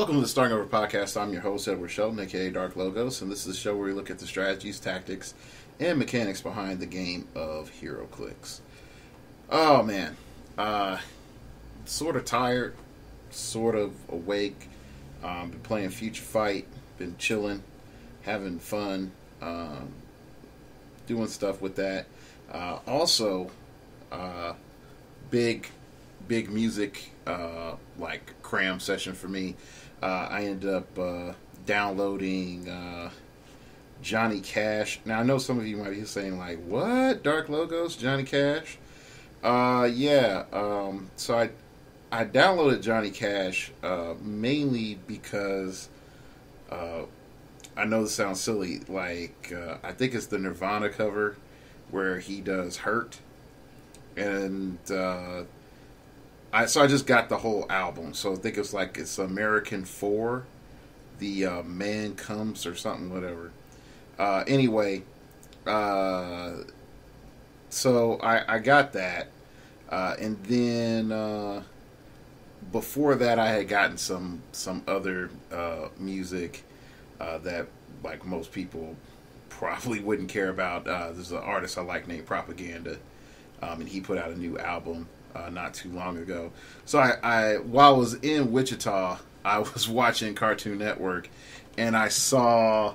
Welcome to the Starting Over Podcast. I'm your host, Edward Shelton, aka Dark Logos, and this is a show where we look at the strategies, tactics, and mechanics behind the game of HeroClix. Oh man, sort of tired, sort of awake. Been playing Future Fight, been chilling, having fun, doing stuff with that. Also, big music like cram session for me. I ended up downloading Johnny Cash. Now I know some of you might be saying like, "What? Dark Logos, Johnny Cash?" So I downloaded Johnny Cash mainly because I know this sounds silly. Like I think it's the Nirvana cover where he does "Hurt," and I just got the whole album. So I think it's American 4, the Man Comes or something, whatever. Anyway, so I got that, and then before that I had gotten some other music that like most people probably wouldn't care about. There's an artist I like named Propaganda, and he put out a new album not too long ago. So I while I was in Wichita, I was watching Cartoon Network, and I saw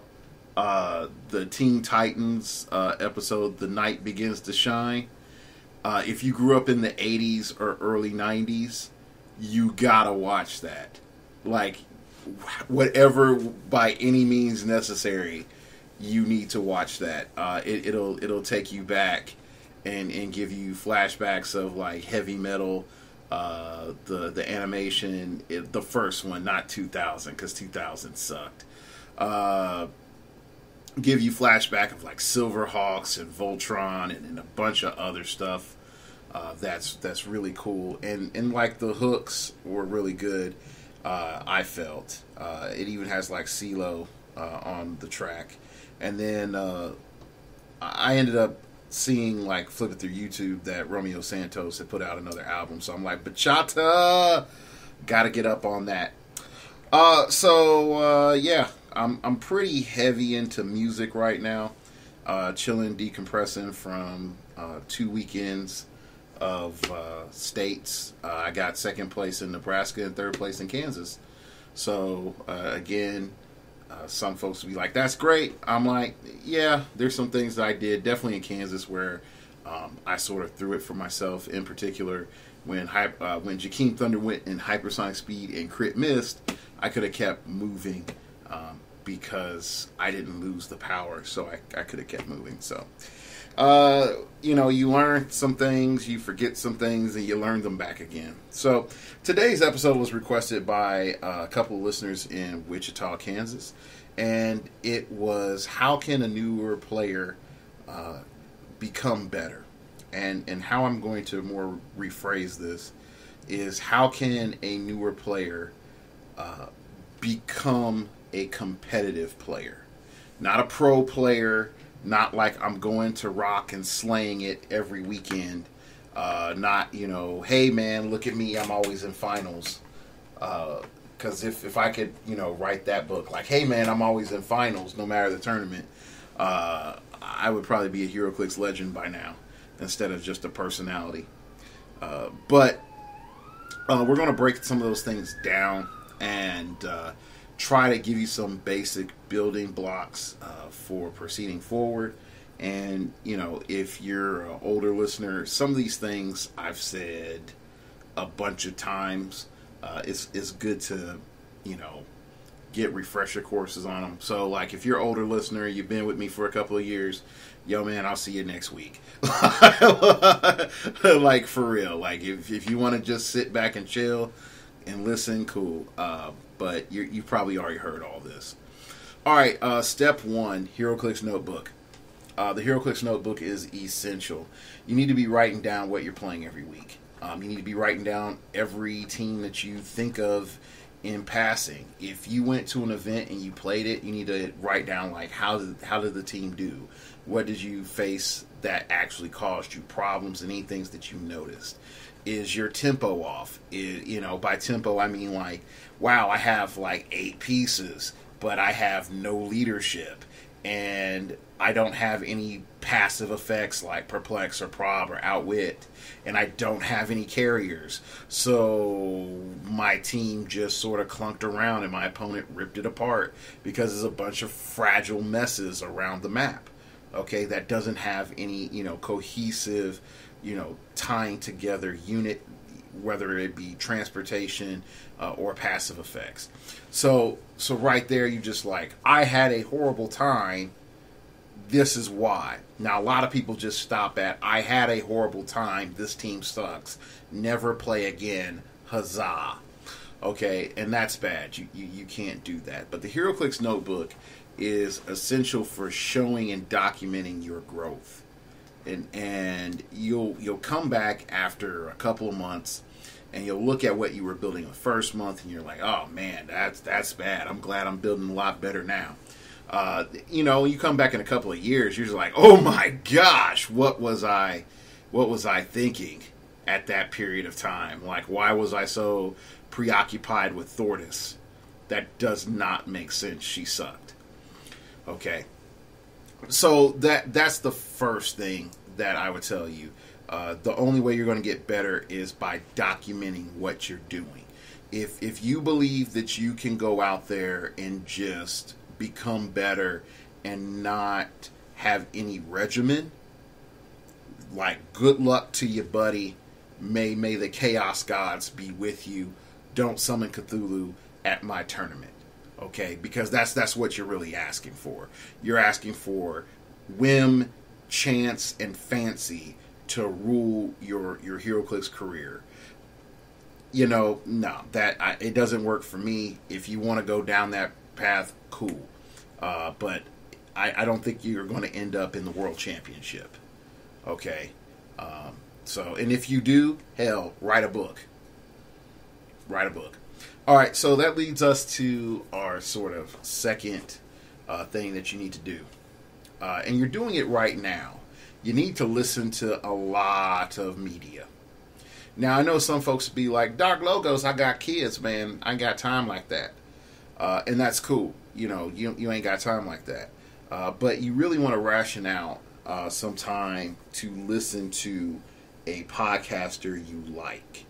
the Teen Titans episode, "The Night Begins to Shine." If you grew up in the 80s or early 90s, you gotta watch that. Like, whatever, by any means necessary, you need to watch that. It'll take you back and give you flashbacks of like heavy metal, the animation, the first one, not 2000, because 2000 sucked. Give you flashback of like Silverhawks and Voltron and a bunch of other stuff. That's really cool, and like the hooks were really good. I felt it even has like CeeLo on the track, and then I ended up seeing, like, flipping through YouTube, that Romeo Santos had put out another album. So I'm like, bachata, gotta get up on that. Yeah, I'm pretty heavy into music right now. Chilling, decompressing from 2 weekends of states. I got second place in Nebraska and third place in Kansas. So again, some folks will be like, "That's great." I'm like, yeah, there's some things that I did definitely in Kansas where I sort of threw it for myself. In particular, when Jakeem Thunder went in hypersonic speed and crit missed, I could have kept moving because I didn't lose the power, so I could have kept moving. So, you learn some things, you forget some things, and you learn them back again. So today's episode was requested by a couple of listeners in Wichita, Kansas, and it was, how can a newer player become better? And how I'm going to more rephrase this is, how can a newer player become a competitive player? Not a pro player, not like I'm going to rock and slaying it every weekend. Not, hey man, look at me, I'm always in finals. Because if I could, write that book, like, hey man, I'm always in finals, no matter the tournament, I would probably be a HeroClix legend by now, instead of just a personality. But we're going to break some of those things down and try to give you some basic building blocks for proceeding forward. And, if you're an older listener, some of these things I've said a bunch of times. It's good to, get refresher courses on them. So, like, if you're an older listener, you've been with me for a couple of years, yo, man, I'll see you next week. Like, for real. Like, if you want to just sit back and chill and listen, cool. But you probably already heard all this. All right, step 1, HeroClix Notebook. The HeroClix Notebook is essential. You need to be writing down what you're playing every week. You need to be writing down every team that you think of in passing. If you went to an event and you played it, you need to write down like how did the team do? What did you face that actually caused you problems, and any things that you noticed? Is your tempo off? By tempo I mean like, wow, I have like 8 pieces, but I have no leadership, and I don't have any passive effects like perplex or prob or outwit, and I don't have any carriers. So my team just sort of clunked around and my opponent ripped it apart because there's a bunch of fragile messes around the map. Okay, that doesn't have any, cohesive, tying together unit, whether it be transportation or passive effects. So right there, you just like, I had a horrible time. This is why. Now, a lot of people just stop at, I had a horrible time. This team sucks. Never play again. Huzzah. Okay, and that's bad. You can't do that. But the HeroClix notebook is essential for showing and documenting your growth. And you'll come back after a couple of months, and you'll look at what you were building the first month, and you're like, oh man, that's bad. I'm glad I'm building a lot better now. You come back in a couple of years, you're just like, oh my gosh, what was I thinking at that period of time? Like, why was I so preoccupied with Thordis? That does not make sense. She sucked. Okay. So that's the first thing that I would tell you. The only way you're going to get better is by documenting what you're doing. If you believe that you can go out there and just become better and not have any regimen, like, good luck to you, buddy. May the chaos gods be with you. Don't summon Cthulhu at my tournament. Okay, because that's what you're really asking for. You're asking for whim, chance, and fancy to rule your HeroClix career. No, it doesn't work for me. If you want to go down that path, cool. But I don't think you're going to end up in the World Championship. Okay? And if you do, hell, write a book. Write a book. All right, so that leads us to our sort of second thing that you need to do. And you're doing it right now. You need to listen to a lot of media. Now, I know some folks be like, Dark Logos, I got kids, man. I ain't got time like that. And that's cool. You ain't got time like that. But you really want to ration out some time to listen to a podcaster you like.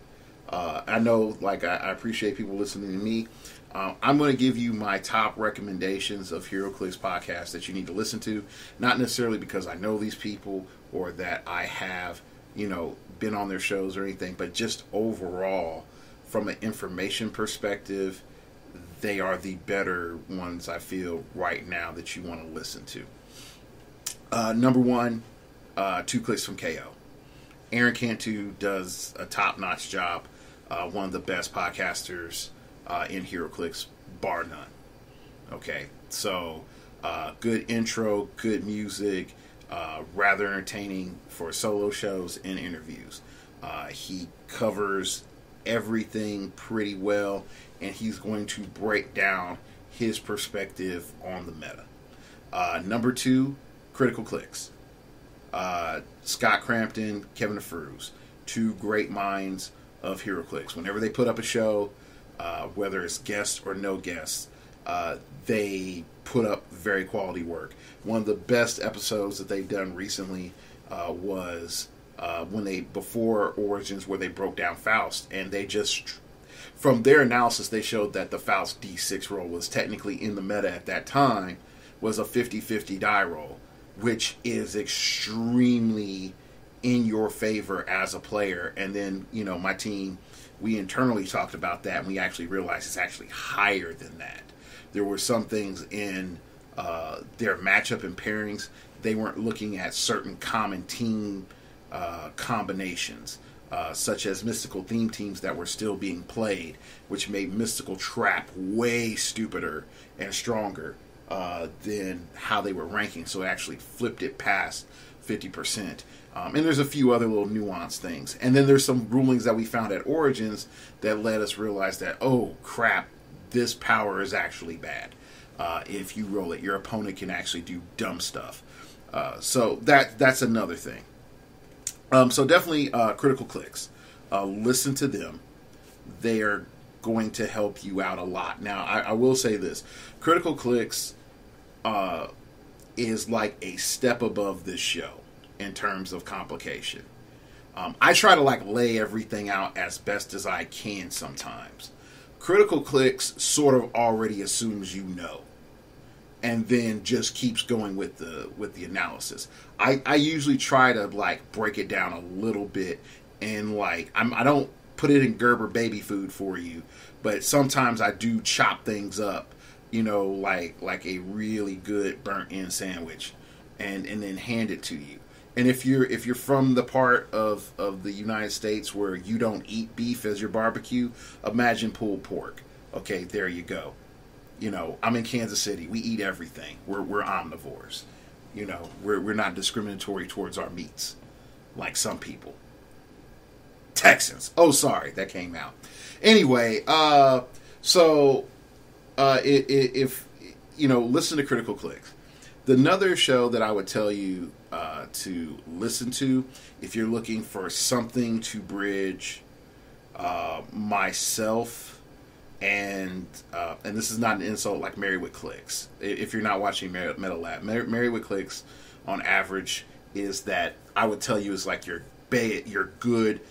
I know, like, I appreciate people listening to me. I'm going to give you my top recommendations of HeroClix podcasts that you need to listen to. Not necessarily because I know these people or that I have, been on their shows or anything, but just overall, from an information perspective, they are the better ones, I feel, right now that you want to listen to. Number one, 2 Clicks from KO. Aaron Cantu does a top-notch job. One of the best podcasters in HeroClix, bar none. Okay, so good intro, good music, rather entertaining for solo shows and interviews. He covers everything pretty well, and he's going to break down his perspective on the meta. Number 2, Critical Clicks. Scott Crampton, Kevin DeFruz, 2 great minds of HeroClix. Whenever they put up a show, whether it's guests or no guests, they put up very quality work. One of the best episodes that they've done recently was before Origins, where they broke down Faust, and they just, from their analysis, they showed that the Faust D6 roll was technically in the meta at that time, was a 50-50 die roll, which is extremely in your favor as a player. And then, my team, we internally talked about that, and we actually realized it's actually higher than that. There were some things in their matchup and pairings. They weren't looking at certain common team combinations, such as mystical theme teams that were still being played, which made Mystical Trap way stupider and stronger than how they were ranking. So it actually flipped it past 50%. And there's a few other little nuanced things. And then there's some rulings that we found at Origins that let us realize that, oh, crap, this power is actually bad. If you roll it, your opponent can actually do dumb stuff. So that's another thing. So definitely HeroClix. Listen to them. They are going to help you out a lot. Now, I will say this. HeroClix is like a step above this show in terms of complication. I try to like lay everything out as best as I can sometimes. HeroClix sort of already assumes you know, and then just keeps going with the analysis. I usually try to like break it down a little bit, and like I don't put it in Gerber baby food for you, but sometimes I do chop things up, you know, like a really good burnt end sandwich, and then hand it to you. And if you're from the part of the United States where you don't eat beef as your barbecue, imagine pulled pork. Okay, there you go. You know, I'm in Kansas City. We eat everything. We're omnivores. You know, we're not discriminatory towards our meats like some people. Texans. Oh, sorry, that came out. Anyway, if you know, listen to HeroClix. Another show that I would tell you to listen to if you're looking for something to bridge myself and this is not an insult like Married with Clicks. If you're not watching Meta Lab, Married with Clicks on average is that I would tell you is like your good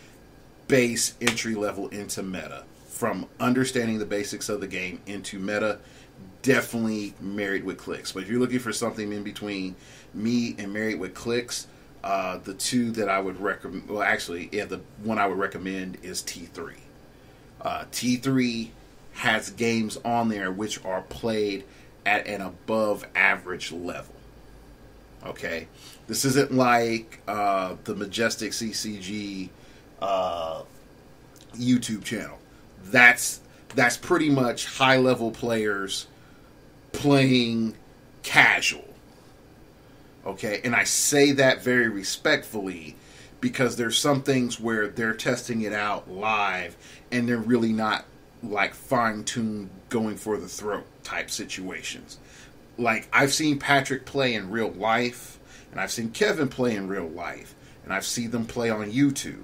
base entry level into meta. From understanding the basics of the game into meta, definitely Married with Clicks. But if you're looking for something in between me and Married with Clicks, the two that I would recommend, well, actually, yeah, the one I would recommend is T3. T3 has games on there which are played at an above average level. Okay, this isn't like the Majestic CCG YouTube channel. That's pretty much high level players playing casual. Okay, and I say that very respectfully because there's some things where they're testing it out live and they're really not like fine-tuned going for the throat type situations. Like, I've seen Patrick play in real life, and I've seen Kevin play in real life, and I've seen them play on YouTube.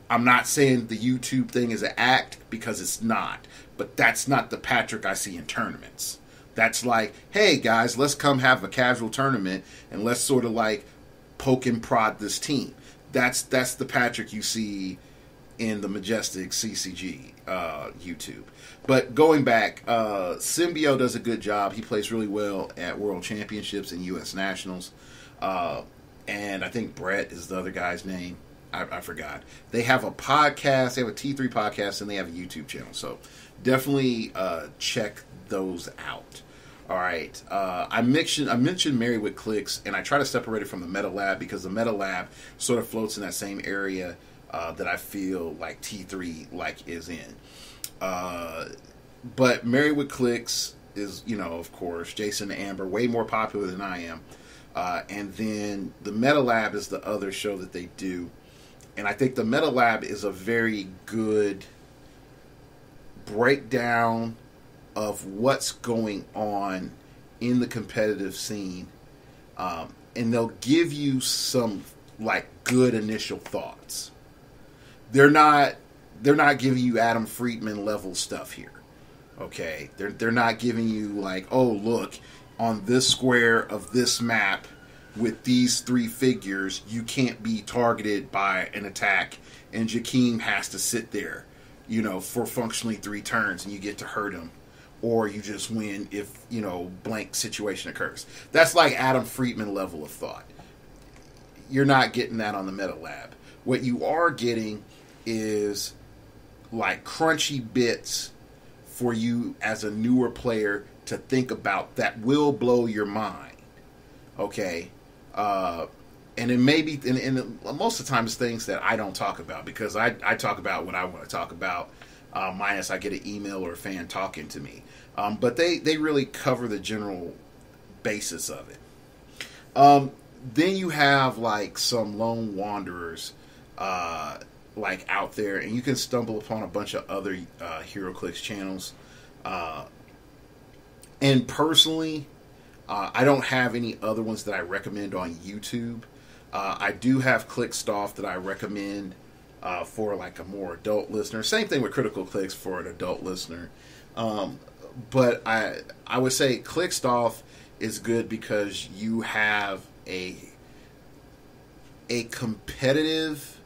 I'm not saying the YouTube thing is an act, because it's not. But that's not the Patrick I see in tournaments. That's like, hey guys, let's come have a casual tournament, and let's sort of like poke and prod this team. That's the Patrick you see in the Majestic CCG YouTube. But going back, Symbio does a good job. He plays really well at World Championships and U.S. Nationals. And I think Brett is the other guy's name. I forgot. They have a podcast. They have a T3 podcast, and they have a YouTube channel. So definitely check those out. All right. I mentioned Married with Clicks, and I try to separate it from the Meta Lab because the Meta Lab sort of floats in that same area that I feel like T3 like is in. But Married with Clicks is, you know, of course, Jason and Amber, way more popular than I am. And then the Meta Lab is the other show that they do. And I think the Meta Lab is a very good breakdown of what's going on in the competitive scene. And they'll give you some like good initial thoughts. They're not giving you Adam Friedman level stuff here. Okay? They're not giving you like, oh, look, on this square of this map with these three figures, you can't be targeted by an attack, and Jakeem has to sit there, you know, for functionally 3 turns, and you get to hurt him, or you just win if, you know, blank situation occurs. That's like Adam Friedman level of thought. You're not getting that on the Meta Lab. What you are getting is like crunchy bits for you as a newer player to think about that will blow your mind. Okay? And it may be, and most of the time it's things that I don't talk about because I talk about what I want to talk about, minus I get an email or a fan talking to me. But they really cover the general basis of it. Then you have like some lone wanderers like out there, and you can stumble upon a bunch of other HeroClix channels. And personally, I don't have any other ones that I recommend on YouTube. I do have ClickStuff that I recommend for like a more adult listener. Same thing with Critical Clicks for an adult listener. But I would say ClickStuff is good because you have a competitive,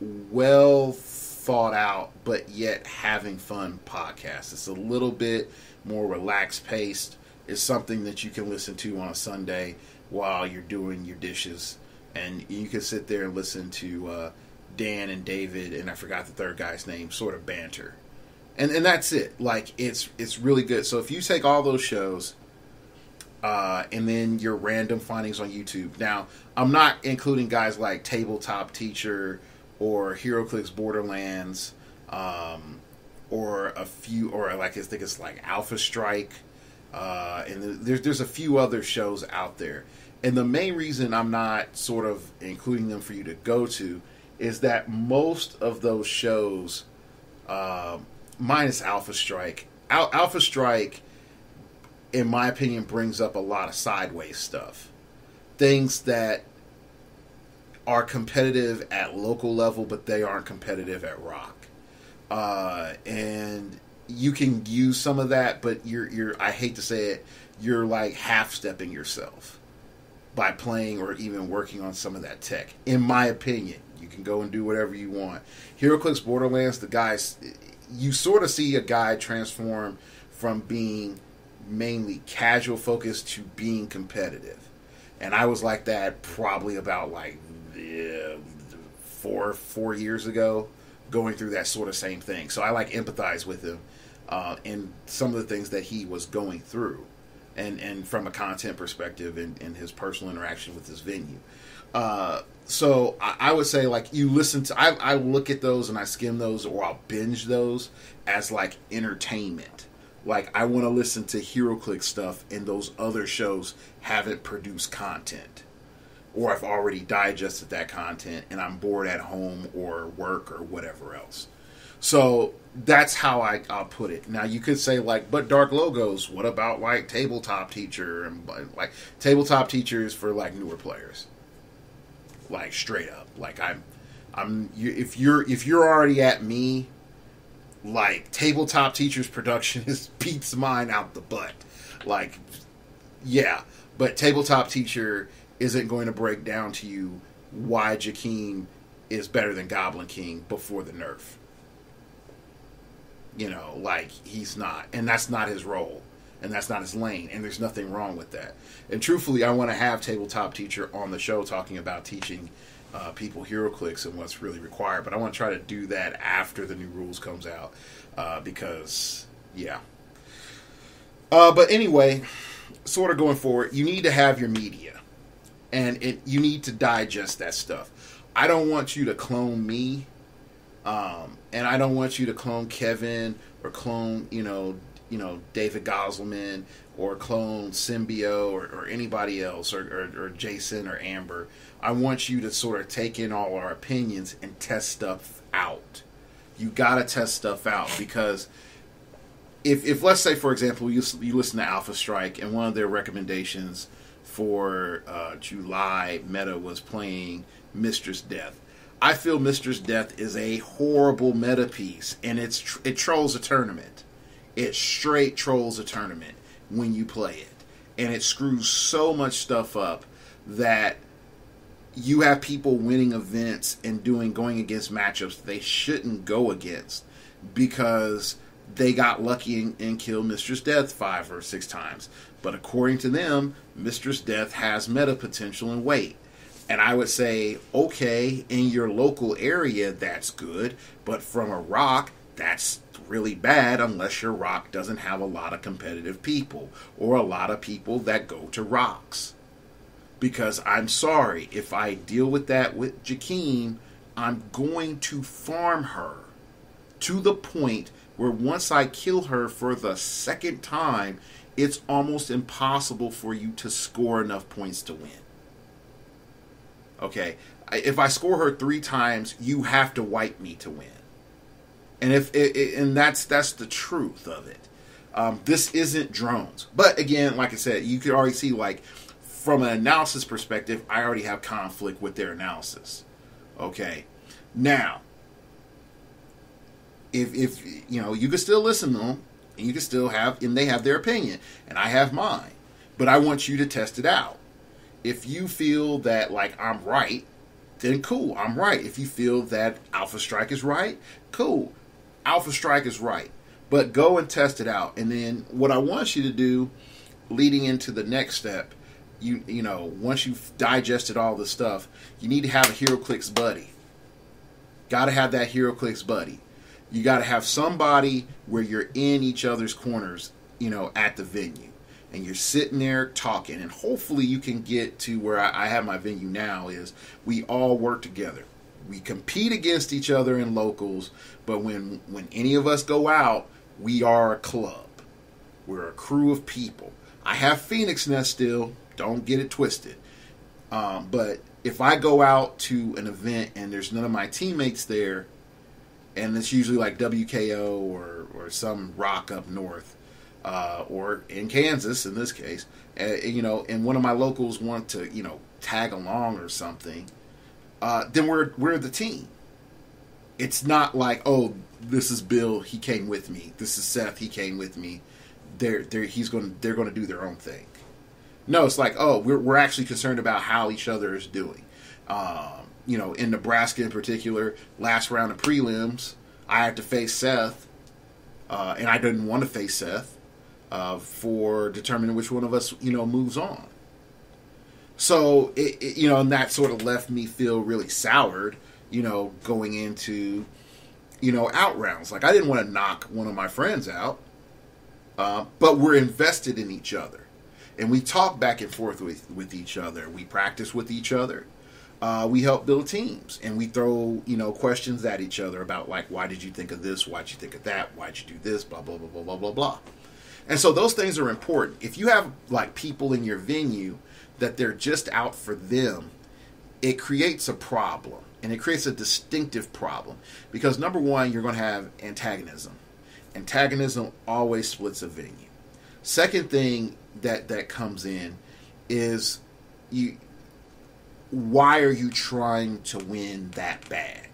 well thought out, but yet having fun podcast. It's a little bit more relaxed paced. It's something that you can listen to on a Sunday while you're doing your dishes, and you can sit there and listen to Dan and David, and I forgot the third guy's name, sort of banter, and that's it. Like it's really good. So if you take all those shows, and then your random findings on YouTube. Now I'm not including guys like Tabletop Teacher or HeroClix Borderlands, or a few, or like I think it's like Alpha Strike. And there's a few other shows out there. And the main reason I'm not sort of including them for you to go to is that most of those shows, minus Alpha Strike, Alpha Strike, in my opinion, brings up a lot of sideways stuff. Things that are competitive at local level, but they aren't competitive at rock. And you can use some of that, but you're I hate to say it, you're like half-stepping yourself by playing or even working on some of that tech. In my opinion, you can go and do whatever you want. HeroClix Borderlands, the guys, you sort of see a guy transform from being mainly casual focused to being competitive. And I was like that probably about like 4 years ago, going through that sort of same thing. So I like empathize with him. And some of the things that he was going through, and from a content perspective, and his personal interaction with this venue. So I would say, like, you listen to, I look at those and I skim those, or I'll binge those as like entertainment. Like, I want to listen to HeroClix stuff, and those other shows haven't produced content, or I've already digested that content and I'm bored at home or work or whatever else. So that's how I'll put it. Now you could say, like, but Dark Logos, what about like Tabletop Teacher? And like Tabletop Teacher is for like newer players. Like, straight up. Like, if you're already at me, like, Tabletop Teacher's production beats mine out the butt. Like, yeah, but Tabletop Teacher isn't going to break down to you why Jakeem is better than Goblin King before the nerf. You know, like, he's not. And that's not his role. And that's not his lane. And there's nothing wrong with that. And truthfully, I want to have Tabletop Teacher on the show talking about teaching people HeroClix and what's really required. But I want to try to do that after the new rules comes out. Because, yeah. But anyway, sort of going forward, you need to have your media. And you need to digest that stuff. I don't want you to clone me. And I don't want you to clone Kevin or clone, David Gosselman or clone Symbio or anybody else or Jason or Amber. I want you to sort of take in all our opinions and test stuff out. You got to test stuff out, because if let's say, for example, you listen to Alpha Strike and one of their recommendations for July meta was playing Mistress Death. I feel Mistress Death is a horrible meta piece, and it trolls a tournament. It straight trolls a tournament when you play it. And it screws so much stuff up that you have people winning events and going against matchups they shouldn't go against because they got lucky and killed Mistress Death 5 or 6 times. But according to them, Mistress Death has meta potential and weight. And I would say, okay, in your local area, that's good. But from a rock, that's really bad unless your rock doesn't have a lot of competitive people or a lot of people that go to rocks. Because I'm sorry, if I deal with that with Jakeem, I'm going to farm her to the point where once I kill her for the second time, it's almost impossible for you to score enough points to win. Okay, if I score her 3 times, you have to wipe me to win. And and that's the truth of it. This isn't drones. But again, like I said, you could already see, like, from an analysis perspective, I already have conflict with their analysis. Okay. Now, if you know, you can still listen to them, and you can still have, and they have their opinion, and I have mine. But I want you to test it out. If you feel that, like, I'm right, then cool, I'm right. If you feel that Alpha Strike is right, cool, Alpha Strike is right. But go and test it out. And then what I want you to do, leading into the next step, you know, once you've digested all the stuff, you need to have a HeroClix Buddy. Got to have that HeroClix Buddy. You got to have somebody where you're in each other's corners, you know, at the venue. And you're sitting there talking. And hopefully you can get to where I have my venue now, is we all work together. We compete against each other in locals, but when any of us go out, we are a club. We're a crew of people. I have Phoenix Nest still. Don't get it twisted. But if I go out to an event and there's none of my teammates there, and it's usually like WKO or some rock up north, or in Kansas in this case, you know, and one of my locals want to, you know, tag along or something, then we're the team. It's not like, oh, this is Bill, he came with me. This is Seth, he came with me. They're going to do their own thing. No, it's like, oh, we're actually concerned about how each other is doing. You know, in Nebraska in particular, last round of prelims, I had to face Seth, and I didn't want to face Seth for determining which one of us, you know, moves on. So, you know, and that sort of left me feel really soured, you know, going into, you know, out rounds. Like, I didn't want to knock one of my friends out, but we're invested in each other. And we talk back and forth with each other. We practice with each other. We help build teams. And we throw, you know, questions at each other about, like, why did you think of this? Why did you think of that? Why'd you do this? Blah, blah, blah, blah, blah, blah, blah. And so those things are important. If you have, like, people in your venue that they're just out for them, it creates a problem. And it creates a distinctive problem. Because, number one, you're going to have antagonism. Antagonism always splits a venue. Second thing that comes in is, why are you trying to win that bad?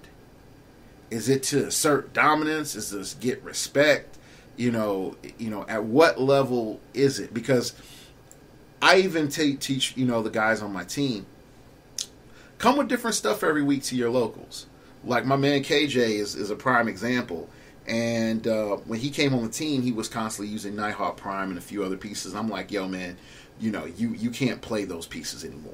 Is it to assert dominance? Is this get respect? You know, at what level is it? Because I even teach, you know, the guys on my team, come with different stuff every week to your locals. Like my man KJ is a prime example. And when he came on the team, he was constantly using Nighthawk Prime and a few other pieces. I'm like, yo, man, you know, you can't play those pieces anymore.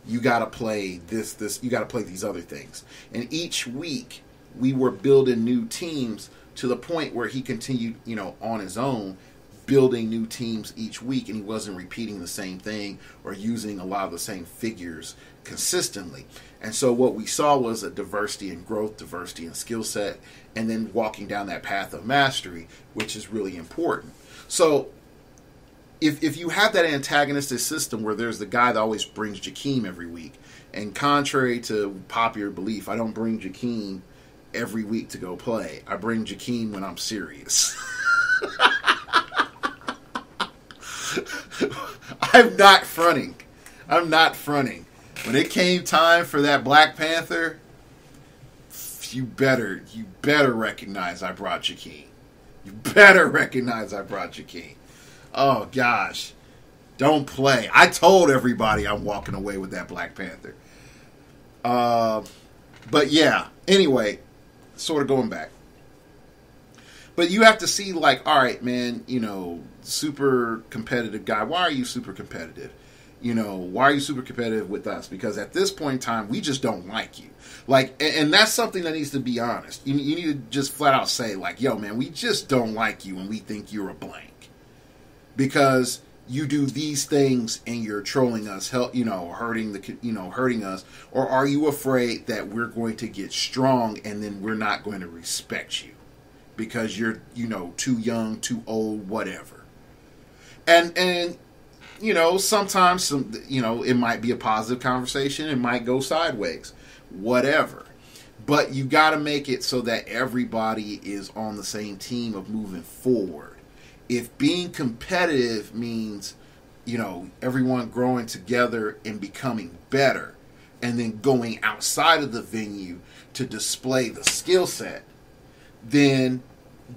You got to play this. You got to play these other things. And each week, we were building new teams to the point where he continued, you know, on his own, building new teams each week, and he wasn't repeating the same thing or using a lot of the same figures consistently. And so what we saw was a diversity in growth, diversity in skill set, and then walking down that path of mastery, which is really important. So if you have that antagonistic system where there's the guy that always brings Jakeem every week, and contrary to popular belief, I don't bring Jakeem every week to go play. I bring Jakeem when I'm serious. I'm not fronting. When it came time for that Black Panther, you better recognize I brought Jakeem. Oh, gosh. Don't play. I told everybody I'm walking away with that Black Panther. But yeah, anyway, sort of going back. But you have to see, like, all right, man, you know, super competitive guy. Why are you super competitive? You know, why are you super competitive with us? Because at this point in time, we just don't like you. Like, and that's something that needs to be honest. You need to just flat out say, like, yo, man, we just don't like you and we think you're a blank. Because you do these things and you're trolling us, hurting us, or are you afraid that we're going to get strong and then we're not going to respect you because you're, you know, too young, too old, whatever. And sometimes it might be a positive conversation. It might go sideways, whatever. But you got to make it so that everybody is on the same team of moving forward. If being competitive means, everyone growing together and becoming better, and then going outside of the venue to display the skill set, then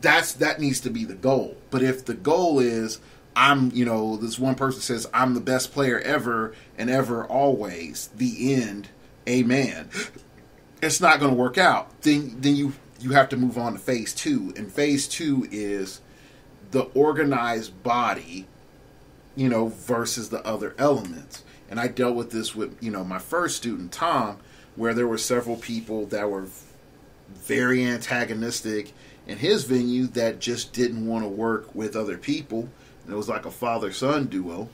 that needs to be the goal. But if the goal is, this one person says, I'm the best player ever and ever always, the end, amen, it's not going to work out. Then you have to move on to phase 2. And phase 2 is the organized body, versus the other elements. And I dealt with this with, my first student, Tom, where there were several people that were very antagonistic in his venue that just didn't want to work with other people. And it was like a father-son duo.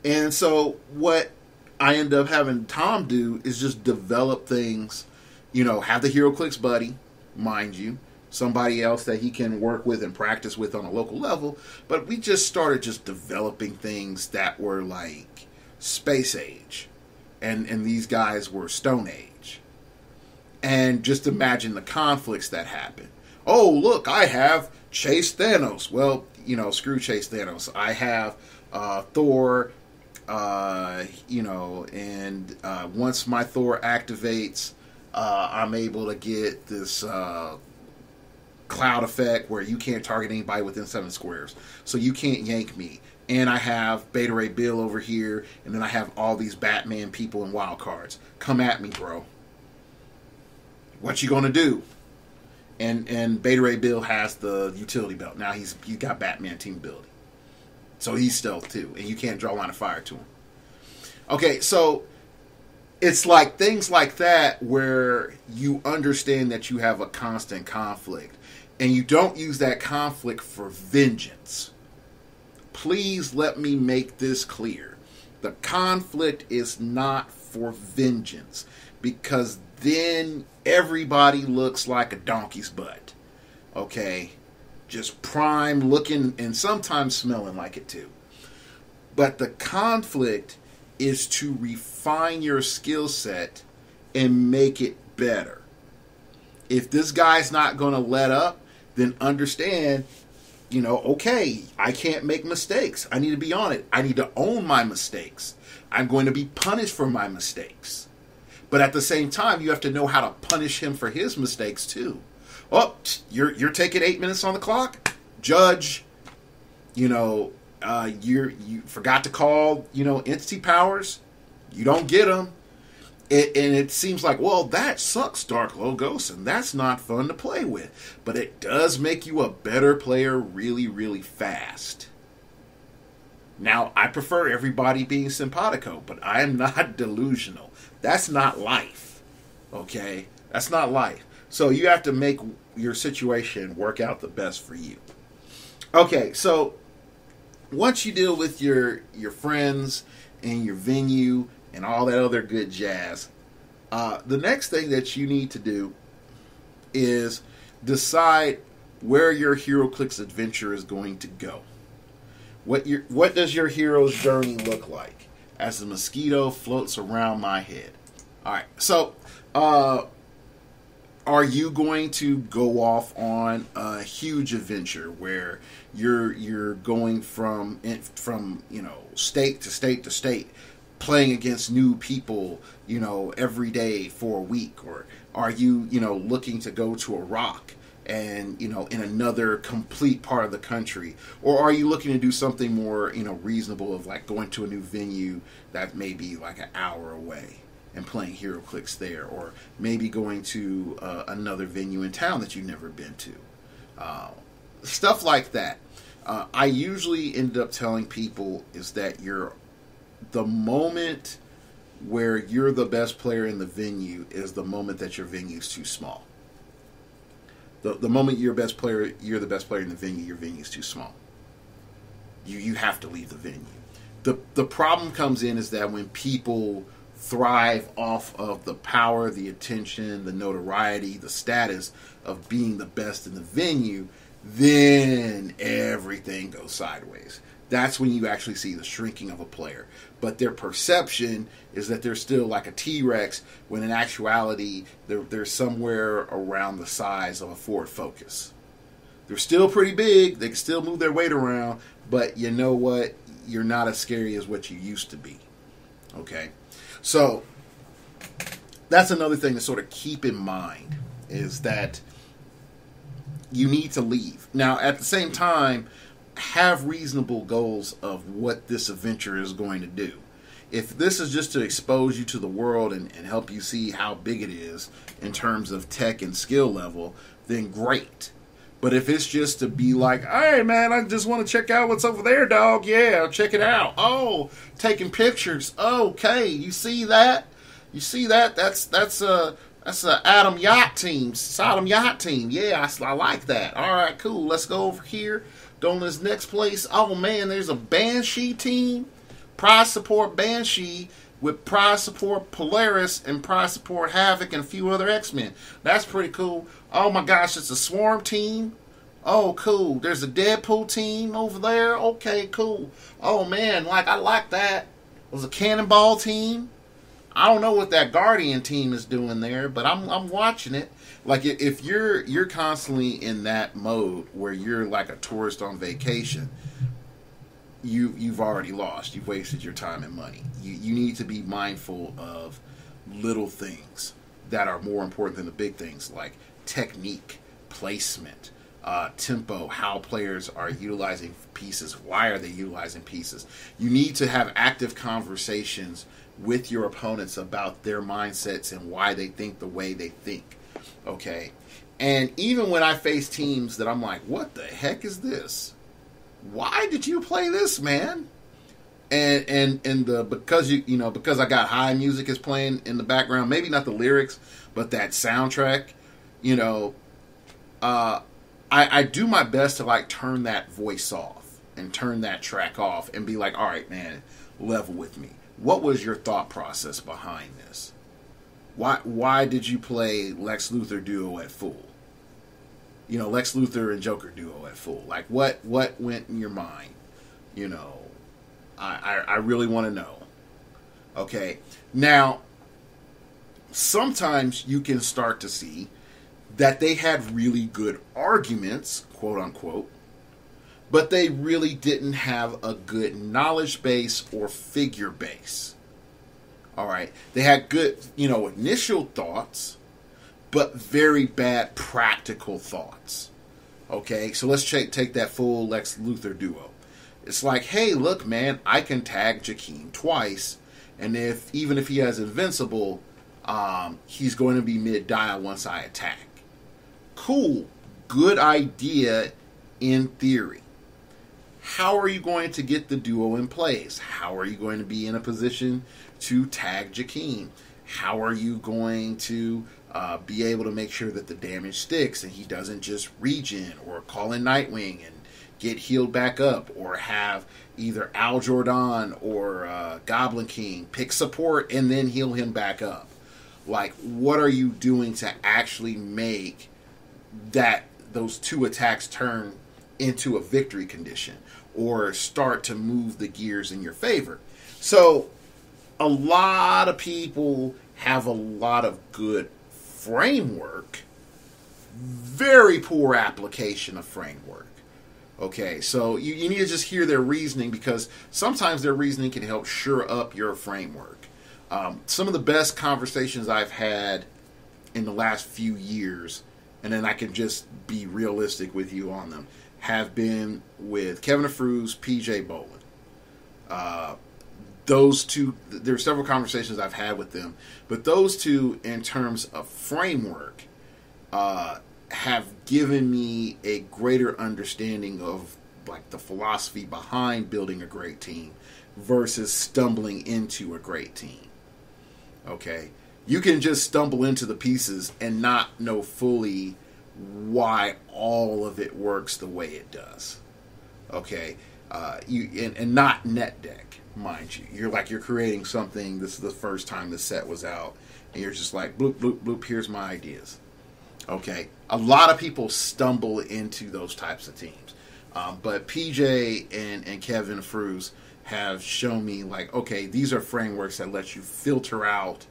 And so what I end up having Tom do is just develop things, have the HeroClix Buddy, mind you, somebody else that he can work with and practice with on a local level. But we just started just developing things that were like space age. And these guys were Stone Age. And just imagine the conflicts that happen. Oh, look, I have Chase Thanos. Well, screw Chase Thanos. I have Thor, and once my Thor activates, I'm able to get this cloud effect where you can't target anybody within 7 squares. So you can't yank me. And I have Beta Ray Bill over here, and then I have all these Batman people and wild cards. Come at me, bro. What you gonna do? And Beta Ray Bill has the utility belt. Now he's got Batman team ability. So he's stealth too, and you can't draw line of fire to him. Okay, so it's like things like that where you understand that you have a constant conflict, and you don't use that conflict for vengeance. Please let me make this clear. The conflict is not for vengeance, because then everybody looks like a donkey's butt. Okay? Just prime looking and sometimes smelling like it too. But the conflict is to refine your skill set and make it better. If this guy's not going to let up, then understand, okay, I can't make mistakes. I need to be on it. I need to own my mistakes. I'm going to be punished for my mistakes. But at the same time, you have to know how to punish him for his mistakes too. Oh, you're taking 8 minutes on the clock? Judge, you forgot to call, entity powers. You don't get them. And it seems like, well, that sucks, Dark Logos, and that's not fun to play with. But it does make you a better player really, really fast. Now, I prefer everybody being simpatico, but I am not delusional. That's not life. Okay? That's not life. So you have to make your situation work out the best for you. Okay, so once you deal with your friends and your venue and all that other good jazz, the next thing that you need to do is decide where your HeroClix adventure is going to go. What does your hero's journey look like as the mosquito floats around my head? All right, so are you going to go off on a huge adventure where you're going from state to state to state, playing against new people, every day for a week? Or are you, looking to go to a rock and, in another complete part of the country? Or are you looking to do something more, reasonable, of like going to a new venue that may be like an hour away and playing HeroClix there? Or maybe going to another venue in town that you've never been to. Stuff like that. I usually end up telling people is that the moment where you're the best player in the venue is the moment that your venue's too small. The moment you're the best player in the venue, your venue's too small. You have to leave the venue. The problem comes in is that when people thrive off of the power, the attention, the notoriety, the status of being the best in the venue, then everything goes sideways. that's when you actually see the shrinking of a player. But their perception is that they're still like a T-Rex, when in actuality they're somewhere around the size of a Ford Focus. They're still pretty big, they can still move their weight around, but you know what? You're not as scary as what you used to be. Okay? So, that's another thing to sort of keep in mind, is that you need to leave. Now, at the same time, have reasonable goals of what this adventure is going to do. If this is just to expose you to the world and help you see how big it is in terms of tech and skill level, then great. But if it's just to be like, hey man, I just want to check out what's over there, dog. Yeah, check it out. Oh, taking pictures. Okay, you see that? You see that? That's a Adam Yacht Team, Sodom Yacht Team. Yeah, I like that. All right, cool. Let's go over here. Go to this next place. Oh man, there's a Banshee team. Prize Support Banshee with Prize Support Polaris and Prize Support Havoc and a few other X-Men. That's pretty cool. Oh my gosh, it's a Swarm team. Oh, cool. There's a Deadpool team over there. Okay, cool. Oh man, I like that. There's a Cannonball team. I don't know what that Guardian team is doing there, but I'm watching it. Like, if you're constantly in that mode where you're like a tourist on vacation, you've already lost. You've wasted your time and money. You need to be mindful of little things that are more important than the big things, like technique, placement, tempo, how players are utilizing pieces, why are they utilizing pieces. You need to have active conversations with your opponents about their mindsets and why they think the way they think. Okay? And even when I face teams that I'm like, what the heck is this? Why did you play this, man? And because I got high music is playing in the background, maybe not the lyrics, but that soundtrack, I do my best to turn that voice off and turn that track off and be like, all right, man, level with me. What was your thought process behind this? Why did you play Lex Luthor duo at full? Lex Luthor and Joker duo at full. What went in your mind? I really want to know. Okay. Now, sometimes you can start to see that they had really good arguments, quote unquote, but they really didn't have a good knowledge base or figure base. All right. They had good, initial thoughts, but very bad practical thoughts. Okay. So let's take that full Lex Luthor duo. It's like, hey, look, man, I can tag Jakeem twice, and even if he has Invincible, he's going to be mid-dial once I attack. Cool. Good idea in theory. How are you going to get the duo in place? How are you going to be in a position to tag Jakeem? How are you going to be able to make sure that the damage sticks and he doesn't just regen or call in Nightwing and get healed back up, or have either Al Jordan or Goblin King pick support and then heal him back up? What are you doing to actually make those two attacks turn into a victory condition or start to move the gears in your favor? So a lot of people have a lot of good framework, very poor application of framework. Okay, so you need to just hear their reasoning, because sometimes their reasoning can help shore up your framework. Some of the best conversations I've had in the last few years, and then I can just be realistic with you on them, have been with Kevin DeFruz, PJ Bolin. Those two, there are several conversations I've had with them, but those two, in terms of framework, have given me a greater understanding of the philosophy behind building a great team versus stumbling into a great team. Okay, you can just stumble into the pieces and not know fully why all of it works the way it does. Okay, and not net deck, mind you. You're creating something. This is the first time the set was out, and you're just like, bloop bloop bloop. Here's my ideas. Okay, a lot of people stumble into those types of teams. But PJ and Kevin Fruz have shown me, like, okay, these are frameworks that let you filter out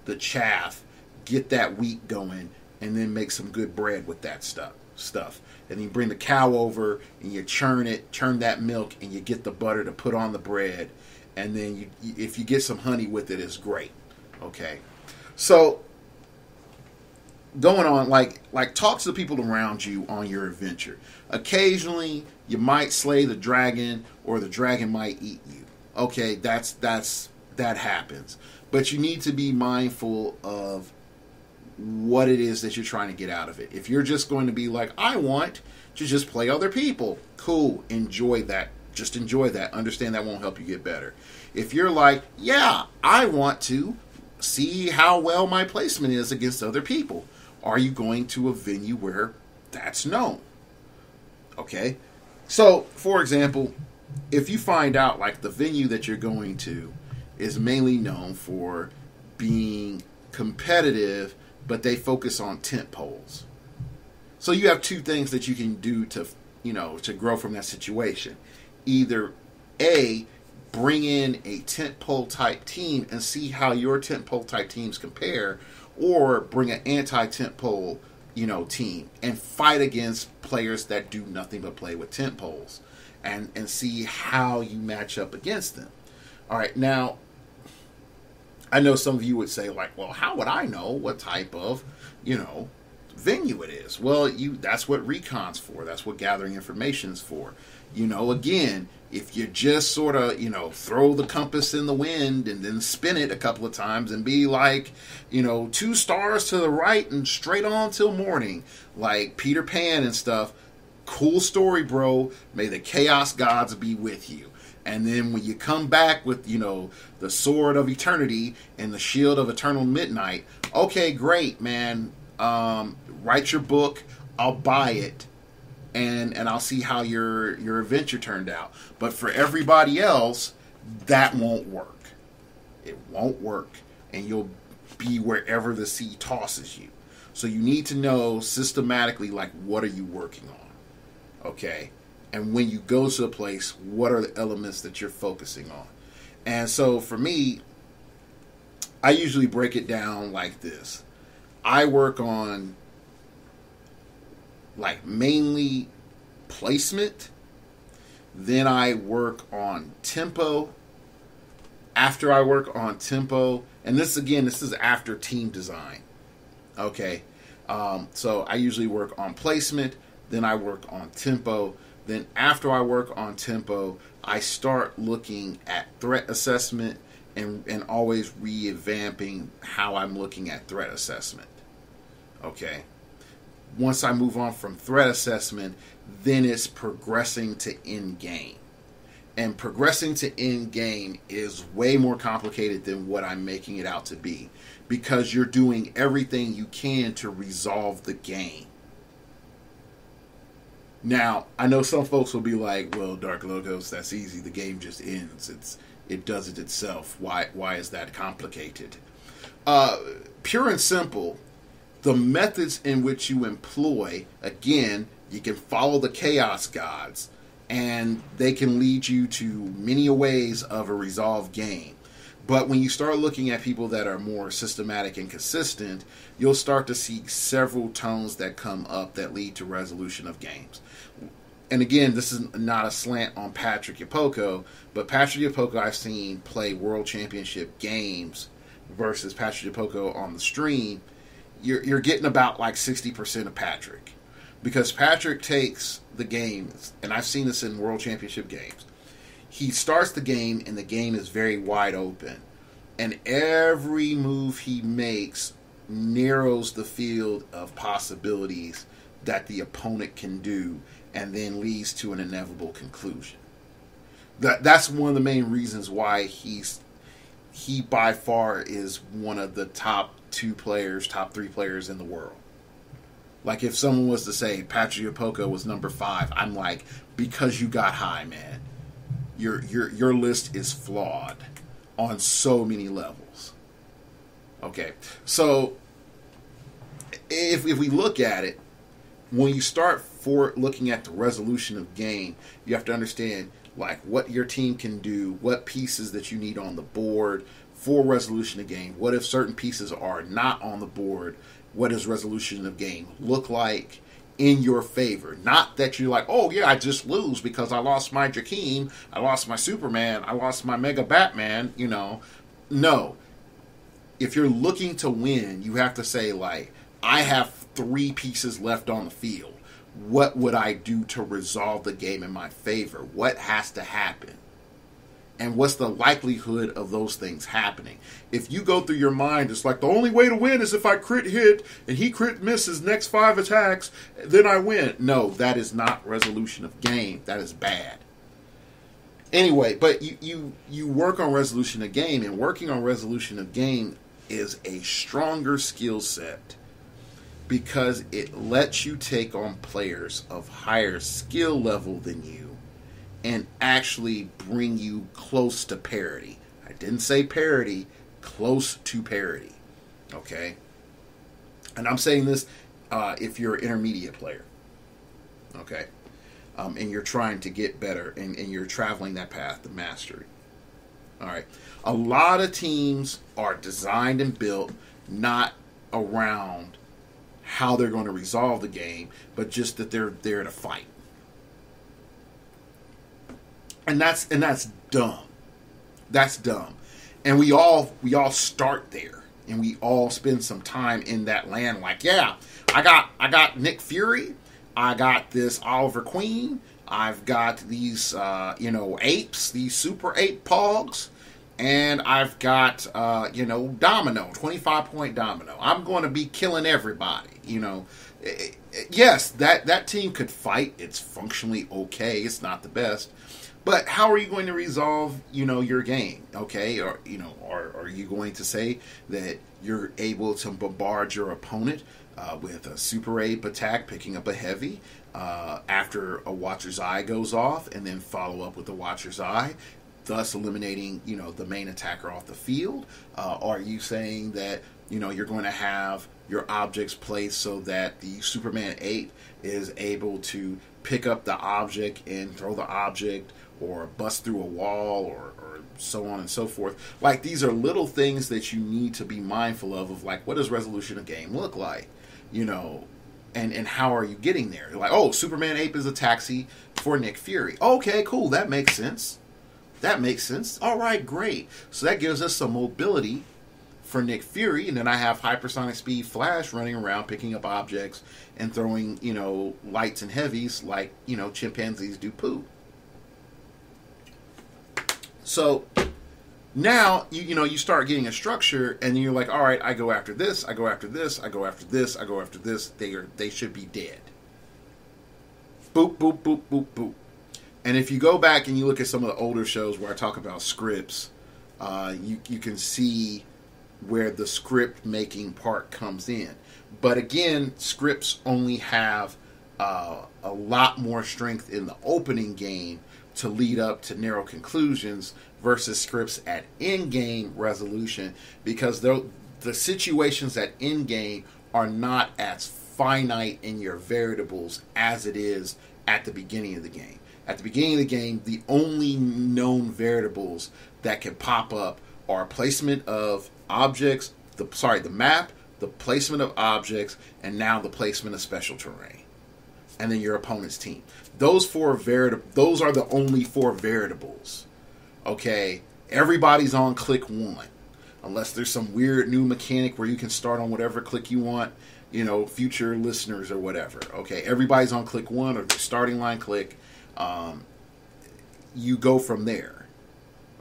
the chaff, get that wheat going, and then make some good bread with that stuff. And you bring the cow over and you churn that milk, and you get the butter to put on the bread. And then if you get some honey with it, it's great. Okay. So going on, like talk to the people around you on your adventure. Occasionally, you might slay the dragon, or the dragon might eat you. Okay, that happens. But you need to be mindful of what it is that you're trying to get out of it. If you're just going to be like, I want to just play other people, cool, enjoy that. Just enjoy that. Understand that won't help you get better. If you're like, yeah, I want to see how well my placement is against other people, are you going to a venue where that's known? Okay. So, for example, if you find out like the venue that you're going to is mainly known for being competitive, but they focus on tent poles. So you have two things that you can do to grow from that situation. Either A, bring in a tent pole type team and see how your tent pole type teams compare, or bring an anti-tent pole, team and fight against players that do nothing but play with tent poles, and see how you match up against them. All right, now I know some of you would say, like, well, how would I know what type of, venue it is? Well, that's what recon's for. That's what gathering information's for. Again, if you just sort of, throw the compass in the wind and then spin it a couple of times and be like, 2 stars to the right and straight on till morning, like Peter Pan and stuff, cool story, bro. May the chaos gods be with you. And then when you come back with, the sword of eternity and the shield of eternal midnight, okay, great, man. Write your book. I'll buy it. And I'll see how your adventure turned out. But for everybody else, that won't work. It won't work. And you'll be wherever the sea tosses you. So you need to know systematically, like, what are you working on? Okay? And when you go to a place, what are the elements that you're focusing on? And so for me, I usually break it down like this. I work on, like, mainly placement. Then I work on tempo. After I work on tempo, and this is after team design. Okay. So I usually work on placement. Then I work on tempo. Then after I work on tempo, I start looking at threat assessment and always revamping how I'm looking at threat assessment. Okay. Once I move on from threat assessment, then it's progressing to end game. And progressing to end game is way more complicated than what I'm making it out to be, because you're doing everything you can to resolve the game. Now, I know some folks will be like, well, Dark Logos, that's easy. The game just ends. It does it itself. Why is that complicated? Pure and simple, the methods in which you employ, again, you can follow the chaos gods, and they can lead you to many ways of a resolved game. But when you start looking at people that are more systematic and consistent, you'll start to see several tones that come up that lead to resolution of games. And again, this is not a slant on Patrick Yapoko, but Patrick Yapoko I've seen play World Championship games versus Patrick Yapoko on the stream. You're getting about like 60% of Patrick. Because Patrick takes the games, and I've seen this in World Championship games. He starts the game, and the game is very wide open. And every move he makes narrows the field of possibilities that the opponent can do, and then leads to an inevitable conclusion. That's one of the main reasons why he by far is one of the top 3 players in the world. Like, if someone was to say Patrick Yapoko was number 5, I'm like, because you got high, man. Your list is flawed on so many levels. Okay, so if we look at it, when you start before looking at the resolution of game, you have to understand like what your team can do, what pieces that you need on the board for resolution of game. What if certain pieces are not on the board? What does resolution of game look like in your favor? Not that you're like, oh yeah, I just lose because I lost my Jakeem, I lost my Superman, I lost my Mega Batman, you know. No. If you're looking to win, you have to say like, I have 3 pieces left on the field. What would I do to resolve the game in my favor? What has to happen? And what's the likelihood of those things happening? If you go through your mind, it's like the only way to win is if I crit hit and he crit misses next 5 attacks, then I win. No, that is not resolution of game. That is bad. Anyway, but you work on resolution of game, and working on resolution of game is a stronger skill set because it lets you take on players of higher skill level than you and actually bring you close to parity. I didn't say parity, close to parity. Okay? And I'm saying this if you're an intermediate player. Okay? And you're trying to get better and you're traveling that path to mastery. Alright? A lot of teams are designed and built not around how they're going to resolve the game, but just that they're there to fight. And that's dumb. That's dumb. And we all start there, and we all spend some time in that land. Like, yeah, I got Nick Fury, I got this Oliver Queen, I've got these apes, these super ape pogs, and I've got Domino, 25-point Domino. I'm going to be killing everybody. Yes, that team could fight. It's functionally okay. It's not the best. But how are you going to resolve, your game? Okay, or are you going to say that you're able to bombard your opponent with a super ape attack, picking up a heavy after a Watcher's Eye goes off, and then follow up with the Watcher's Eye, thus eliminating the main attacker off the field? Are you saying that you're going to have your objects placed so that the Superman 8 is able to pick up the object and throw the object, or bust through a wall, or so on and so forth? Like, these are little things that you need to be mindful of like, what does resolution of game look like? And how are you getting there? Like, oh, Superman Ape is a taxi for Nick Fury. Okay, cool, that makes sense. All right, great. So that gives us some mobility for Nick Fury, and then I have Hypersonic Speed Flash running around picking up objects and throwing, lights and heavies like, chimpanzees do poo. So now you start getting a structure, and you're like, all right, I go after this, I go after this, I go after this, I go after this. They should be dead. Boop, boop, boop, boop, boop. And if you go back and you look at some of the older shows where I talk about scripts, you can see where the script making part comes in. But again, scripts only have a lot more strength in the opening game to lead up to narrow conclusions versus scripts at in-game resolution, because the situations at in-game are not as finite in your variables as it is at the beginning of the game. At the beginning of the game, the only known variables that can pop up are placement of objects, the map, the placement of objects, and now the placement of special terrain. And then your opponent's team. Those are the only 4 variables. Okay? Everybody's on click 1. Unless there's some weird new mechanic where you can start on whatever click you want, future listeners or whatever. Okay? Everybody's on click 1 or the starting line click. You go from there.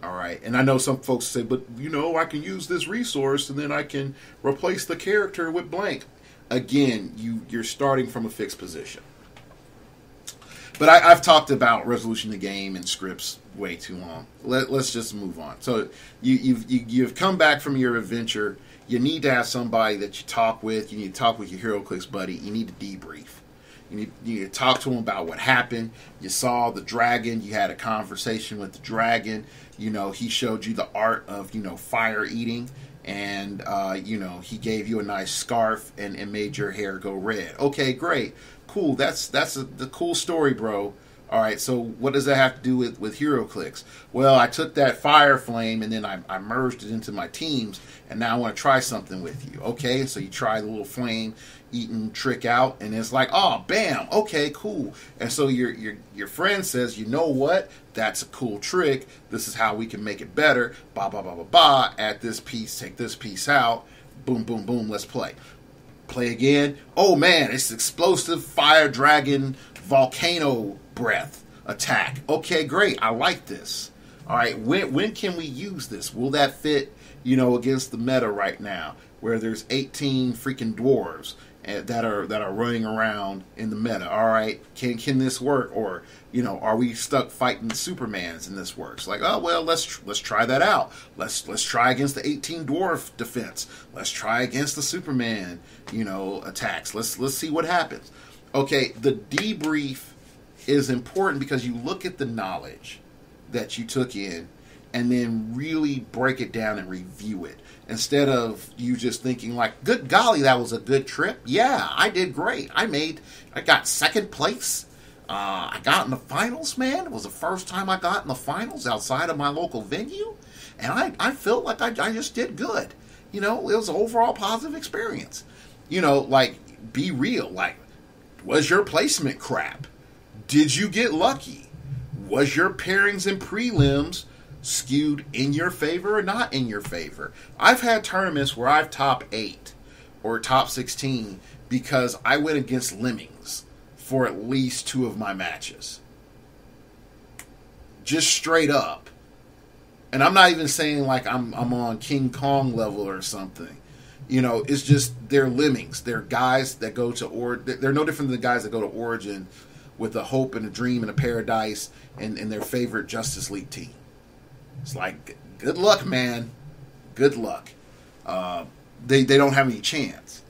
Alright? And I know some folks say, but I can use this resource and then I can replace the character with blank. Again, you're starting from a fixed position. But I've talked about resolution of game and scripts way too long. Let's just move on. So you've come back from your adventure. You need to have somebody that you talk with. You need to talk with your HeroClix buddy. You need to debrief. You need to talk to him about what happened. You saw the dragon. You had a conversation with the dragon. He showed you the art of fire eating, and he gave you a nice scarf and made your hair go red. Okay, great, cool. That's the cool story, bro. All right, so what does that have to do with HeroClix? Well, I took that fire flame and then I merged it into my teams, and now I want to try something with you. Okay, so you try the little flame eating trick out, and it's like, oh, bam, okay, cool. And so your friend says, you know what? That's a cool trick. This is how we can make it better. Ba ba ba ba ba. Add this piece, take this piece out. Boom, boom, boom. Let's play. Play again. Oh man, it's explosive fire dragon volcano breath attack. Okay, great. I like this. All right, when can we use this? Will that fit, against the meta right now, where there's 18 freaking dwarves that are running around in the meta? All right, can this work? Or are we stuck fighting Supermans and this works? Like, oh well, let's try that out. Let's try against the 18 dwarf defense. Let's try against the Superman attacks. Let's see what happens. Okay, the debrief is important because you look at the knowledge that you took in and then really break it down and review it. Instead of you just thinking like, good golly, that was a good trip. Yeah, I did great. I got second place. I got in the finals, man. It was the first time I got in the finals outside of my local venue. And I felt like I just did good. It was an overall positive experience. Be real. Like, was your placement crap? Did you get lucky? Was your pairings and prelims skewed in your favor or not in your favor? I've had tournaments where I've top 8 or top 16 because I went against Lemmings for at least 2 of my matches. Just straight up. And I'm not even saying like I'm on King Kong level or something. It's just they're Lemmings. They're guys that go to they're no different than the guys that go to Origin with a hope and a dream and a paradise and their favorite Justice League team. It's like, good luck, man. Good luck. They don't have any chance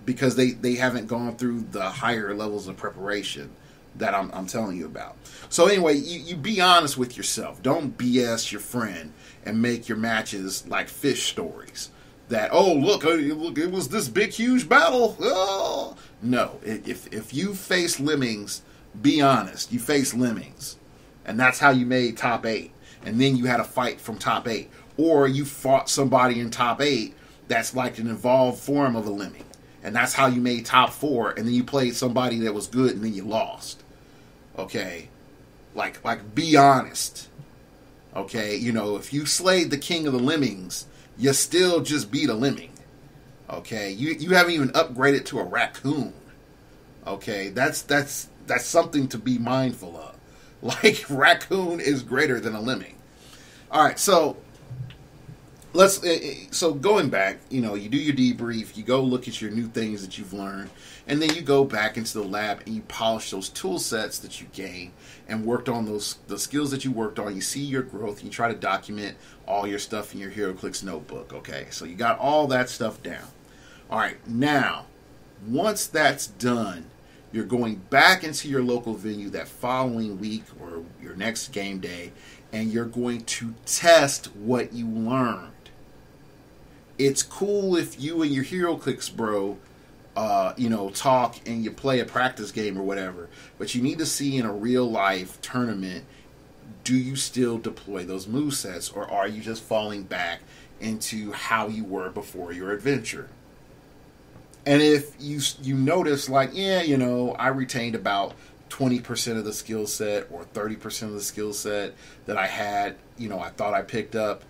because they haven't gone through the higher levels of preparation that I'm telling you about. So anyway, you be honest with yourself. Don't BS your friend and make your matches like fish stories. That, oh, look, it was this big, huge battle. Oh. No, if you face Lemmings, be honest. You face Lemmings. And that's how you made top 8. And then you had a fight from top 8. Or you fought somebody in top 8 that's like an evolved form of a Lemming. And that's how you made top 4. And then you played somebody that was good and then you lost. Okay? Like be honest. Okay? If you slayed the king of the Lemmings, you still just beat a Lemming. Okay? You haven't even upgraded to a raccoon. Okay? That's something to be mindful of. Like, raccoon is greater than a Lemming. All right, so so going back, you do your debrief, you go look at your new things that you've learned, and then you go back into the lab and you polish those tool sets that you gained and worked on the skills that you worked on. You see your growth, you try to document all your stuff in your HeroClix notebook. Okay, so you got all that stuff down. All right, now once that's done, you're going back into your local venue that following week or your next game day, and you're going to test what you learned. It's cool if you and your HeroClix bro, talk and you play a practice game or whatever, but you need to see in a real life tournament, do you still deploy those movesets, or are you just falling back into how you were before your adventure? And if you notice, like, I retained about 20% of the skill set or 30% of the skill set that I had, I thought I picked up,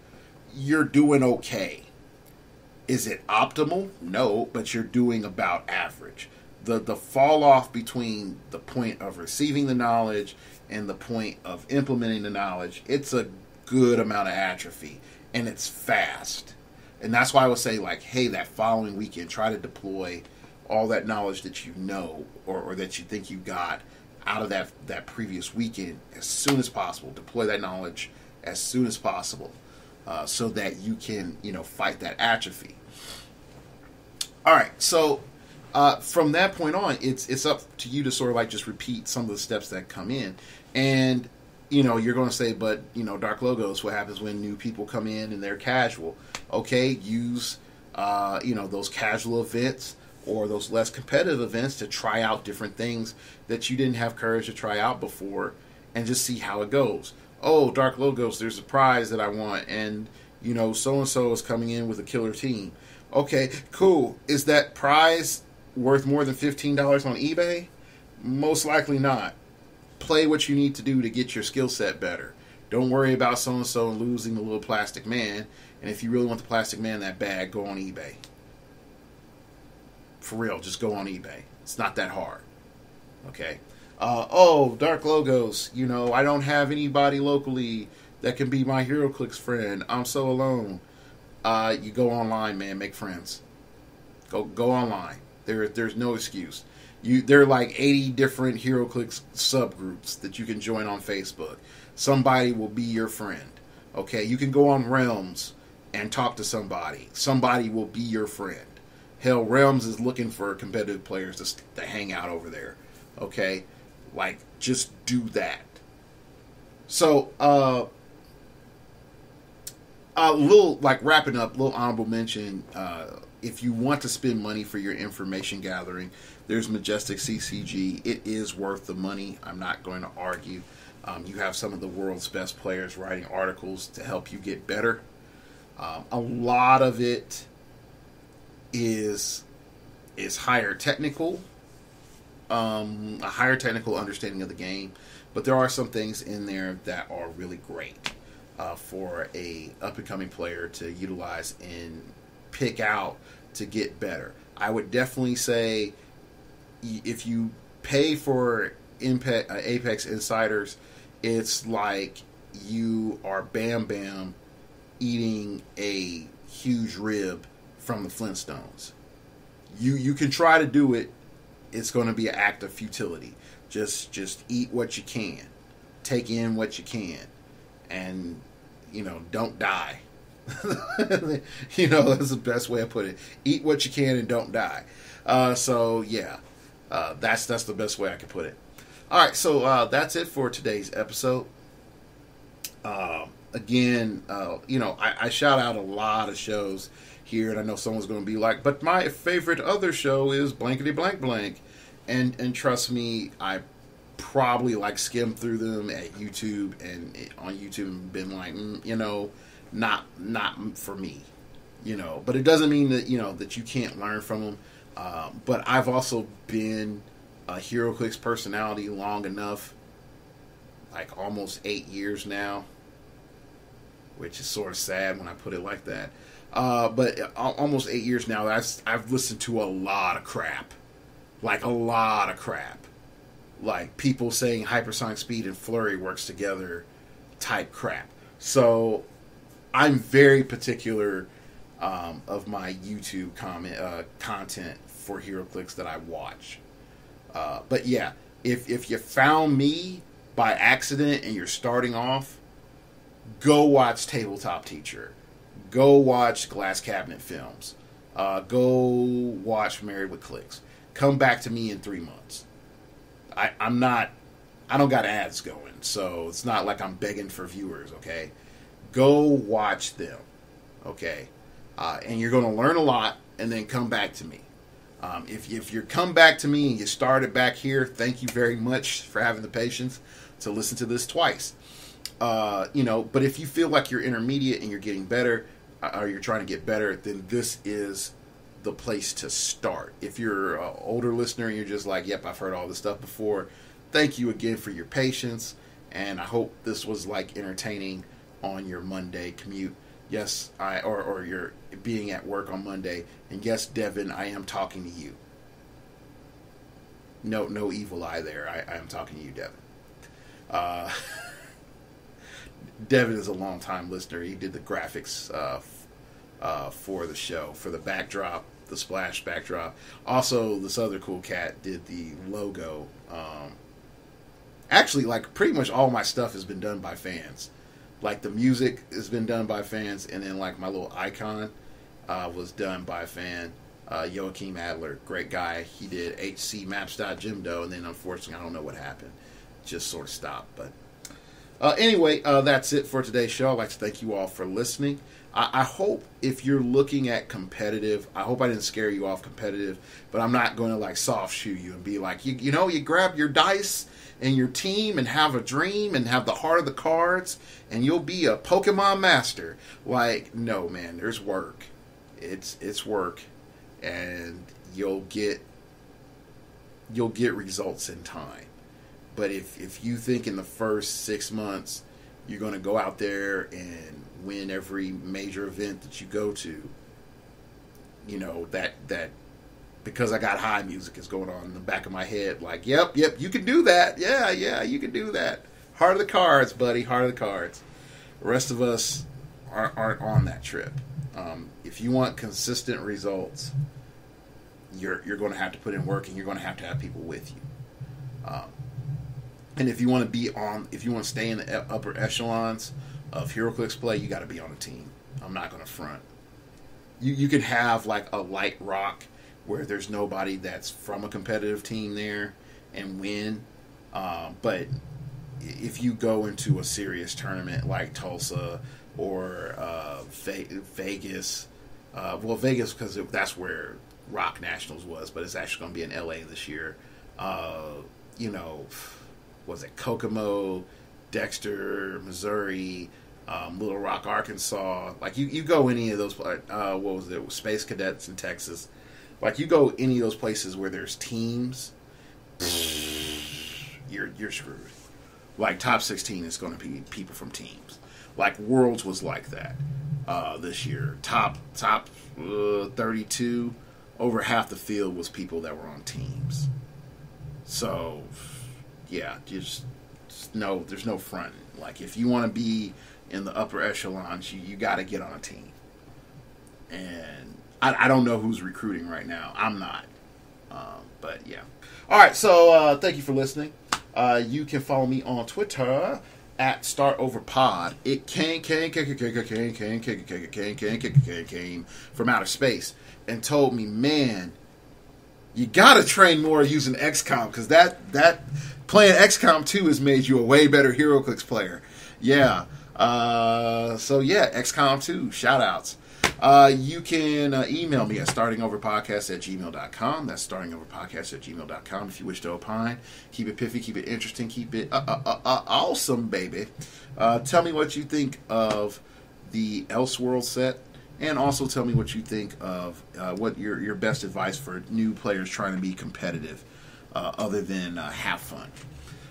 you're doing okay. Is it optimal? No, but you're doing about average. The fall off between the point of receiving the knowledge and the point of implementing the knowledge, it's a good amount of atrophy, and it's fast. And that's why I would say, like, hey, that following weekend, try to deploy all that knowledge that you know or that you think you got out of that previous weekend as soon as possible. Deploy that knowledge as soon as possible so that you can, fight that atrophy. All right, so from that point on, it's up to you to sort of like just repeat some of the steps that come in. And you're going to say, but, Dark Logos, what happens when new people come in and they're casual? Okay, use, those casual events or those less competitive events to try out different things that you didn't have courage to try out before and just see how it goes. Oh, Dark Logos, there's a prize that I want, and, so-and-so is coming in with a killer team. Okay, cool. Is that prize worth more than $15 on eBay? Most likely not. Play what you need to do to get your skill set better. Don't worry about so-and-so and losing the little plastic man. And if you really want the plastic man that bad, go on eBay. For real, just go on eBay. It's not that hard. Okay? Dark Logos. I don't have anybody locally that can be my HeroClix friend. I'm so alone. You go online, man. Make friends. Go online. There's no excuse. There are like 80 different HeroClix subgroups that you can join on Facebook. Somebody will be your friend. Okay, you can go on Realms and talk to somebody. Somebody will be your friend. Hell, Realms is looking for competitive players to hang out over there. Okay, like just do that. So, wrapping up, little honorable mention. If you want to spend money for your information gathering, there's Majestic CCG. It is worth the money. I'm not going to argue. You have some of the world's best players writing articles to help you get better. A lot of it is higher technical, a higher technical understanding of the game. But there are some things in there that are really great for a up-and-coming player to utilize and pick out to get better. I would definitely say if you pay for Apex Insiders, it's like you are Bam Bam eating a huge rib from the Flintstones. You can try to do it. It's going to be an act of futility. Just eat what you can. Take in what you can. And, don't die. That's the best way I put it. Eat what you can and don't die. That's the best way I could put it. All right, so that's it for today's episode. Again, I shout out a lot of shows here, and I know someone's going to be like, but my favorite other show is blankety blank blank, and trust me, I probably skimmed through them at YouTube and on YouTube and been like, not for me, But it doesn't mean that that you can't learn from them. But I've also been a HeroClix personality long enough, like almost 8 years now, which is sort of sad when I put it like that. But almost 8 years now, I've listened to a lot of crap, like people saying hypersonic speed and flurry works together type crap. So I'm very particular of my YouTube content for HeroClix that I watch. But yeah, if you found me by accident and you're starting off, go watch Tabletop Teacher. Go watch Glass Cabinet Films. Go watch Married with Clicks. Come back to me in 3 months. I don't got ads going, so it's not like I'm begging for viewers, okay? Go watch them, okay? And you're going to learn a lot, and then come back to me. If you come back to me and you started back here, thank you very much for having the patience to listen to this twice. But if you feel like you're intermediate and you're getting better, or you're trying to get better, then this is the place to start. If you're an older listener and you're just like, yep, I've heard all this stuff before, thank you again for your patience, and I hope this was entertaining on your Monday commute. Yes, or you're being at work on Monday, and yes, Devin, I am talking to you. No evil eye there. I am talking to you, Devin. Devin is a long-time listener. He did the graphics for the show, for the backdrop, the splash backdrop. Also, this other cool cat did the logo. Actually, pretty much all my stuff has been done by fans. The music has been done by fans, and then my little icon was done by a fan. Joachim Adler, great guy. He did HC Maps.Jimdo, and then unfortunately, I don't know what happened. Just sort of stopped. But Anyway, that's it for today's show. I'd like to thank you all for listening. I hope if you're looking at competitive, I hope I didn't scare you off competitive, but I'm not going to like soft shoe you and be like, you know, you grab your dice and your team and have a dream and have the heart of the cards and you'll be a Pokemon master. Like, no, man, there's work. It's work, and you'll get results in time. But if you think in the first 6 months you're going to go out there and win every major event that you go to, you know, that because I got high music is going on in the back of my head, like, yep, you can do that. Yeah, you can do that. Heart of the cards, buddy, heart of the cards. The rest of us aren't on that trip. If you want consistent results, you're going to have to put in work, and you're going to have people with you. And if you want to stay in the upper echelons of HeroClix play, you got to be on a team. I'm not going to front. You can have like a light rock where there's nobody that's from a competitive team there and win. But if you go into a serious tournament like Tulsa or Vegas, Vegas because that's where Rock Nationals was, but it's actually going to be in LA this year. You know, was it Kokomo, Dexter, Missouri, Little Rock, Arkansas? Like you go any of those. What was it? Space Cadets in Texas. Like you go any of those places where there's teams, you're screwed. Like top 16 is going to be people from teams. Like Worlds was like that this year. Top 32, over half the field was people that were on teams. So yeah, just no, there's no front. Like if you want to be in the upper echelons, you got to get on a team. And I don't know who's recruiting right now. I'm not. But yeah. All right. So thank you for listening. You can follow me on Twitter at StartOverPod. It came from outer space and told me, man, you gotta train more using XCOM because that playing XCOM 2 has made you a way better HeroClix player. Yeah. So yeah, XCOM 2. Shout outs. You can email me at startingoverpodcast@gmail.com. That's startingoverpodcast@gmail.com if you wish to opine. Keep it piffy, keep it interesting, keep it awesome, baby. Tell me what you think of the Elseworld set, and also tell me what you think of what your best advice for new players trying to be competitive, other than have fun.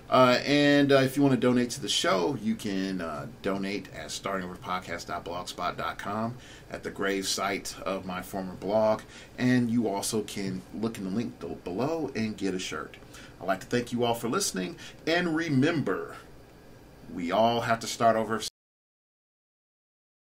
And if you want to donate to the show, you can donate at startingoverpodcast.blogspot.com at the grave site of my former blog. And you also can look in the link below and get a shirt. I'd like to thank you all for listening. And remember, we all have to start over